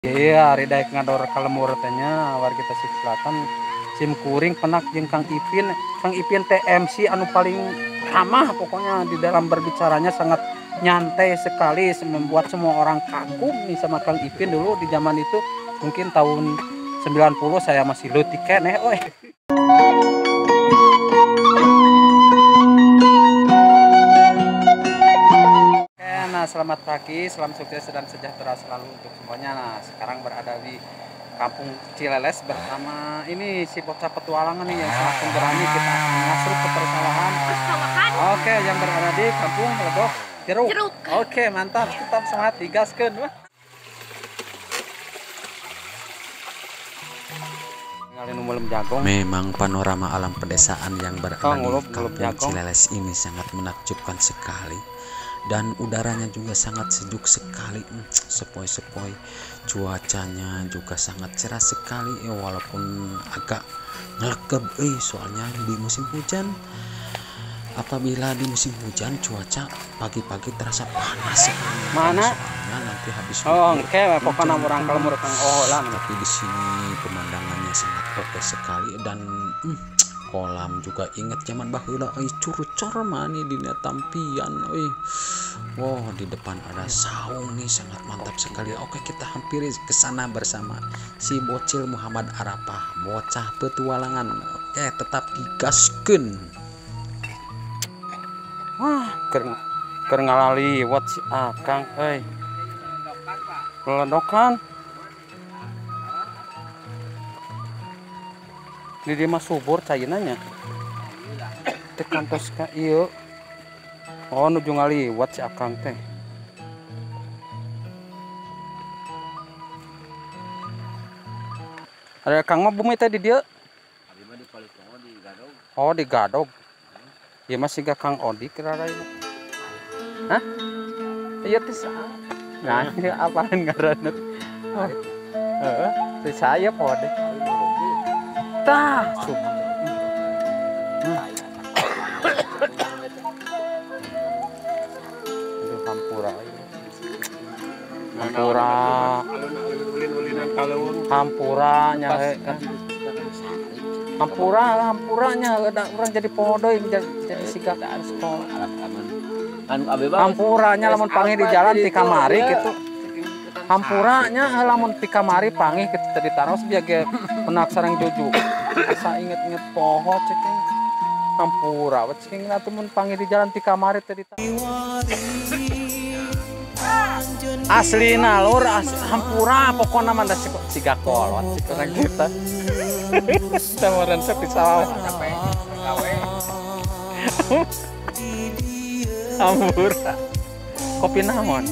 Iya, hari daek ngador kalemur tanya war kita sih selatan sim kuring penak jeung Kang Ipin. Kang Ipin TMC anu paling ramah pokoknya di dalam berbicaranya sangat nyantai sekali, membuat semua orang kagum nih sama Kang Ipin dulu di zaman itu. Mungkin tahun 90 saya masih leutik keneh euy. Nah, selamat pagi, salam sukses dan sejahtera selalu untuk semuanya. Nah, sekarang berada di Kampung Cileles bersama ini si bocah petualangan nih yang semakin berani kita akan masuk ke persawahan. Oke, yang berada di Kampung Legok Jeruk. Oke, mantap, tetap semangat digaskeun. Memang panorama alam pedesaan yang berada di Kampung Cileles ini sangat menakjubkan sekali. Dan udaranya juga sangat sejuk sekali, sepoi-sepoi. Cuacanya juga sangat cerah sekali, walaupun agak ngelekeb, soalnya di musim hujan. Apabila di musim hujan cuaca pagi-pagi terasa panas sekali. Mana? Soalnya nanti habis oke, pokoknya orang kalau menurut lah. Tapi di sini pemandangannya sangat oke sekali dan kolam juga ingat zaman baheula curcor mani dina tampian wow, di depan ada saung nih, sangat mantap sekali. Oke, kita hampiri ke sana bersama si bocil Muhammad Arafah, bocah petualangan. Oke, tetap digaskeun. Wah, keur ngalaliwat si Akang euy. Ledokan. Di dia mah subur cainanya. Tekan tos ka ieu. Oh, nuju ngaliwat si Akang teh. Ada Kang mah bumi teh di dieu. Oh, di Gadog. Ya masih gak Kang Odi kira-kira itu. Hah? Iya tis. Nah, ini apaan ngaranna? Oh. Heeh, teh saya pode. Tah, hampura. Hampuranya hampuranya ada orang jadi podoy jadi sigap sekolah. Hampuranya lamun panggil di jalan ti kamari gitu. Hampuranya lamun ti kamari panggil kitu tadi taros biage penak sareng juju. Asa inget-inget poho ceking. Hampura ceking atuh mun panggil di jalan ti kamari tadi aslina lur hampura pokoknya mah da siga kolot orang kita. Tawaran sepi sawah. Hampura. Kopi naon?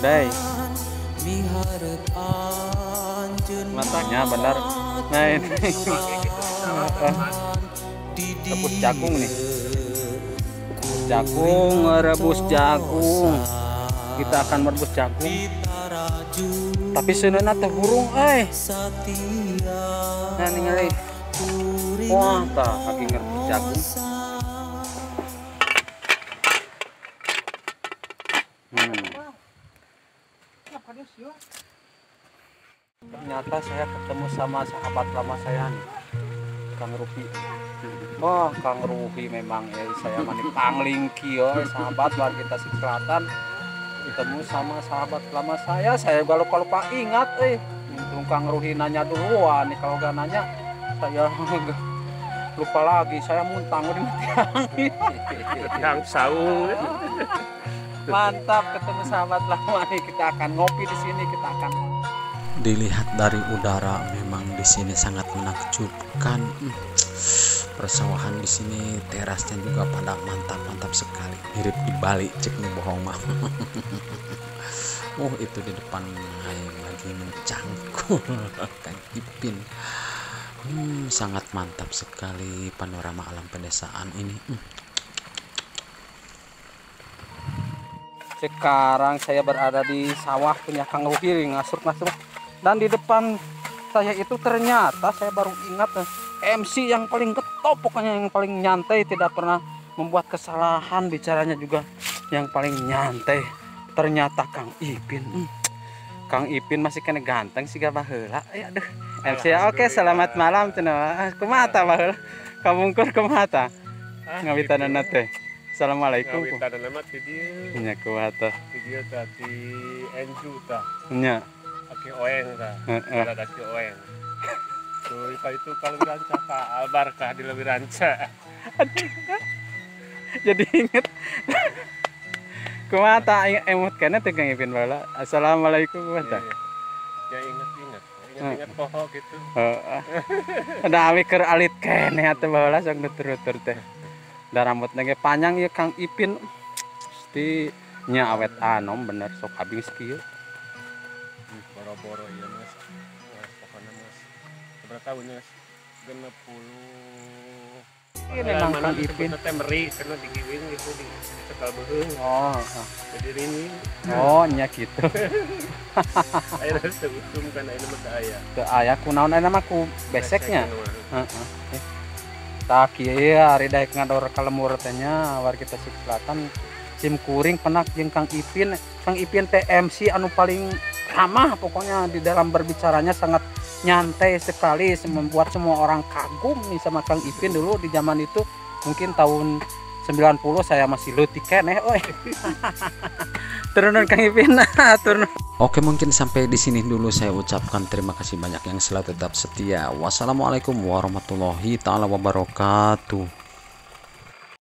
Udai. Matanya benar. Nah ini. Rebus jagung nih. Jagung, rebus jagung. Kita akan merebus jagung. Tapi seuneuhna teh hurung Nah ningali. Wah, tah kaki ngerebus jagung. Ternyata saya ketemu sama sahabat lama saya nih, Kang Rupi. Oh, Kang Rupi memang saya mani pangling kieu sahabat luar kita si selatan. Ketemu sama sahabat lama saya juga lupa ingat Untung Kang Ruhi nanya duluan nih, kalau gak nanya saya lupa lagi, saya muntang udah yang saung. Mantap ketemu sahabat lama nih, kita akan ngopi di sini, kita akan Dilihat dari udara memang di sini sangat menakjubkan. Persawahan di sini terasnya juga pada mantap sekali, mirip di Bali cek nih bohong mah. Oh, itu di depan yang lagi mencangkul Kang Ipin. Sangat mantap sekali panorama alam pedesaan ini. Sekarang saya berada di sawah punya Kang Ruhi, ngasuk dan di depan saya itu ternyata saya baru ingat MC yang paling getop, pokoknya yang paling nyantai, tidak pernah membuat kesalahan, bicaranya juga yang paling nyantai. Ternyata Kang Ipin. Kang Ipin masih kena ganteng sih gak baheula. Ya aduh. MC oke, selamat malam cenah. Kumaha tah baheula? Kamungkur kumaha tah? Ngawitanana teh. Assalamualaikum. Ngawitanana mah ti dieu. Nya kumaha tah? Ti dieu tah ti Enju tah. Nya. Aki oeng tah. Heeh. Ada ki oeng. Tuh itu kalau ranca ka Albarkah di lebih ranca. Jadi inget. Kumaha tah emut kana teh Kang Ipin baheula. Assalamualaikum kumaha tah? Ya ingat poho gitu. Heeh. Da awi keur alit keneh atuh baheula sok nutur-nutur teh. Da rambutna ge panjang ya Kang Ipin. Pasti nya awet anom bener sok abis kieu. Boro-boro ya Mas. Pokoknya Mas. Berapa tahun Mas? 60. Ini memang Kang Ipin. Teh meri karena digiwin gitu di cekal beuheung. Oh, Jadi rini. oh nya gitu. Aya teh usum kan aya mah aya. Teu aya kunaon aya mah ku beseknya. Heeh. Tah kieu ari daek ngador ka lemur teh nya war kita Sik Selatan sim kuring penak jeung Kang Ipin. Kang Ipin teh MC anu paling ramah pokoknya di dalam berbicaranya sangat nyantai sekali, membuat semua orang kagum nih sama Kang Ipin dulu di zaman itu. Mungkin tahun 90 saya masih leutik keneh oi. Turunan Kang Ipin. Turun. Oke, mungkin sampai di sini dulu saya ucapkan terima kasih banyak yang selalu tetap setia. Wassalamualaikum warahmatullahi taala wabarakatuh.